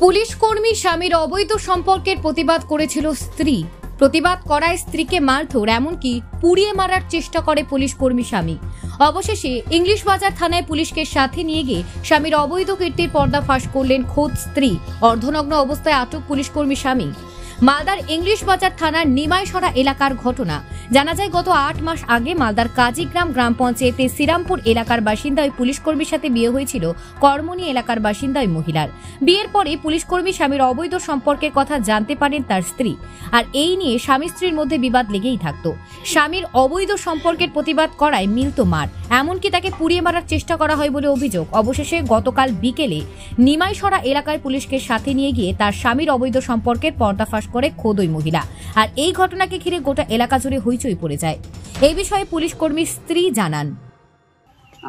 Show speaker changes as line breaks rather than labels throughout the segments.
Police কর্মী স্বামীর অবৈধ সম্পর্কের প্রতিবাদ করেছিল স্ত্রী। প্রতিবাদ করায় স্ত্রীকে মারধর, এমনকি পুড়িয়ে মারার চেষ্টা করে পুলিশ কর্মী স্বামী। অবশেষে ইংলিশ বাজার থানায় পুলিশকে সাথে নিয়ে গিয়ে স্বামীর অবৈধ কীর্তির পর্দা ফাঁস করলেন খোদ স্ত্রী। অর্ধনগ্ন অবস্থায় আটক পুলিশ কর্মী স্বামী। মালদার ইংলিশ বাজার থানার নিমাইসরা এলাকার ঘটনা। জানা যায় গত 8 মাস আগে মালদার কাজীগ্রাম গ্রাম পঞ্চায়েতে শ্রীরামপুর এলাকার বাসিন্দা ওই পুলিশ কর্মীর সাথে বিয়ে হয়েছিল কর্মনী এলাকার বাসিন্দা ওই মহিলার। বিয়ের পরে পুলিশ কর্মী স্বামীর অবৈধ সম্পর্কের কথা জানতে পারেন তার স্ত্রী, আর এই নিয়ে স্বামী স্ত্রীর মধ্যে বিবাদ লেগেই থাকত। স্বামীর অবৈধ সম্পর্কের প্রতিবাদ করায় মিলত মার, এমনকি তাকে পুড়িয়ে মারার চেষ্টা করা হয় বলে অভিযোগ। অবশেষে গতকাল বিকেলে নিমাইসরা এলাকার পুলিশকে সাথে নিয়ে গিয়ে তার স্বামীর অবৈধ সম্পর্কের পর্দাফাঁস করে খোদ ওই মহিলা। আর এই ঘটনাকে ঘিরে গোটা এলাকা জুড়ে হইচই পড়ে যায়। এই বিষয়ে পুলিশ কর্মীর স্ত্রী জানান,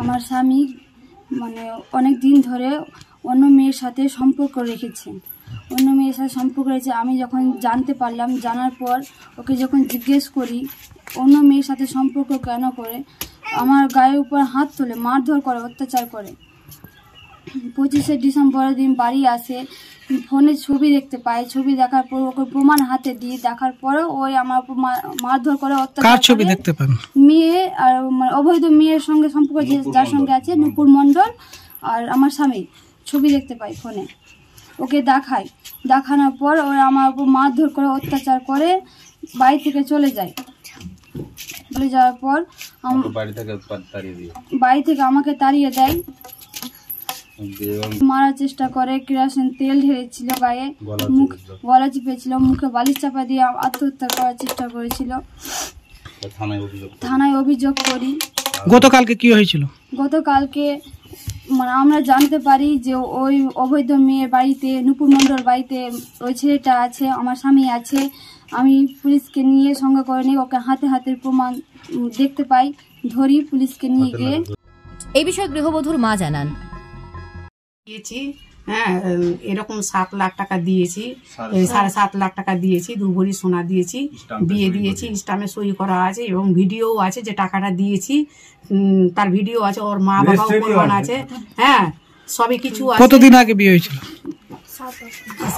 আমার স্বামী অনেক দিন ধরে অন্য মেয়ের সাথে সম্পর্ক রেখেছে। আমি যখন জানতে পারলাম, জানার পর ওকে যখন জিজ্ঞেস করি অন্য মেয়ের সাথে সম্পর্ক কেন করে, আমার গায়ের উপর হাত তোলে, মারধর করে, অত্যাচার করে। 25শে ডিসেম্বরের দিন বাড়ি আসে, ফোনে ছবি দেখতে পাই, ছবি দেখার পর ওকে প্রমাণ হাতে দিয়ে দেখার পরেও ওই আমার উপর মারধর করে, অত্যাচার করে। ছবি দেখতে পান? মেয়ে আর অবৈধ মেয়ের সঙ্গে সম্পর্ক যার সঙ্গে আছে, নুপুর মণ্ডল আর আমার স্বামী, ছবি দেখতে পাই ফোনে। ওকে দেখানোর পর ওরা আমার উপর মারধর করে, অত্যাচার করে, বাড়ি থেকে চলে যায়। চলে যাওয়ার পর বাড়ি থেকে আমাকে তাড়িয়ে দেয়, মারার চেষ্টা করে। কেরোসিন তেল ঢেলেছিল গায়ে, গলা চিপেছিল, মুখে বালিশ চাপা দিয়ে আত্মহত্যা করার চেষ্টা করেছিল। থানায় অভিযোগ করি।
গতকালকে কি হয়েছিল?
গতকালকে আমরা জানতে পারি যে ওই অবৈধ মেয়ের বাড়িতে, নুপুর মণ্ডল বাড়িতে ওই ছেলেটা আছে, আমার স্বামী আছে। আমি পুলিশকে নিয়ে সঙ্গে করে নিয়ে ওকে হাতে প্রমাণ দেখতে পাই, ধরি, পুলিশকে নিয়ে গিয়ে।
এই বিষয়ে গৃহবধূর মা জানান,
হ্যাঁ, এরকম 7 লাখ টাকা দিয়েছি, 7.5 লাখ টাকা দিয়েছি, 2 ভরি সোনা দিয়েছি, বিয়ে দিয়েছি, স্টামে সই করা আছে এবং ভিডিও আছে যে টাকাটা দিয়েছি, তার ভিডিও আছে, ওর মা বাবা প্রমাণ আছে। হ্যাঁ, সবই কিছু আছে।
কতদিন আগে বিয়ে হয়েছিল?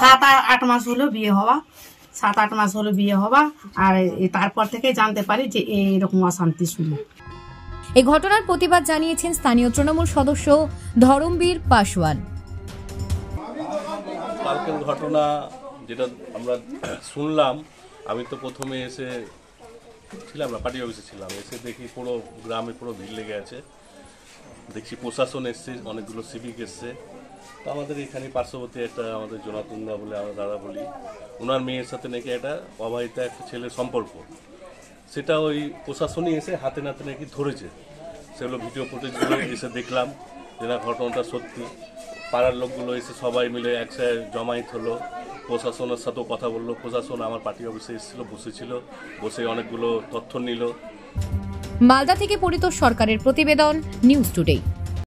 7-8 মাস হলো বিয়ে হওয়া, 7-8 মাস হলো বিয়ে হওয়া। আর তারপর থেকে জানতে পারি যে এরকম অশান্তি শুরু।
এই ঘটনার প্রতিবাদ জানিয়েছেন স্থানীয় তৃণমূল সদস্য ধরমবীর পাসওয়ান।
কালকের ঘটনা যেটা আমরা শুনলাম, আমি তো প্রথমে এসে ছিলাম না, পার্টি অফিসে ছিলাম। এসে দেখি পুরো গ্রামে পুরো ভিড় লেগে আছে। দেখছি প্রশাসন এসছে, অনেকগুলো সিভিক এসছে। তো আমাদের এখানে পার্শ্ববর্তী একটা আমাদের জনাতন্দা বলে আমরা দাদা বলি, ওনার মেয়ের সাথে নাকি একটা অবাহিত একটা ছেলের সম্পর্ক, সেটা ওই প্রশাসনই এসে হাতে নাতে নাকি ধরেছে। সেগুলো ভিডিও ফুটেজগুলো এসে দেখলাম যে না, ঘটনাটা সত্যি। পাড়ার লোকগুলো এসে সবাই মিলে একসাথে জমায়েত হলো, প্রশাসনের সাথেও কথা বললো। প্রশাসন আমার পার্টি অফিসে এসেছিল, বসে অনেকগুলো তথ্য নিল।
মালদা থেকে পরিতোষ সরকারের প্রতিবেদন, নিউজ টুডে।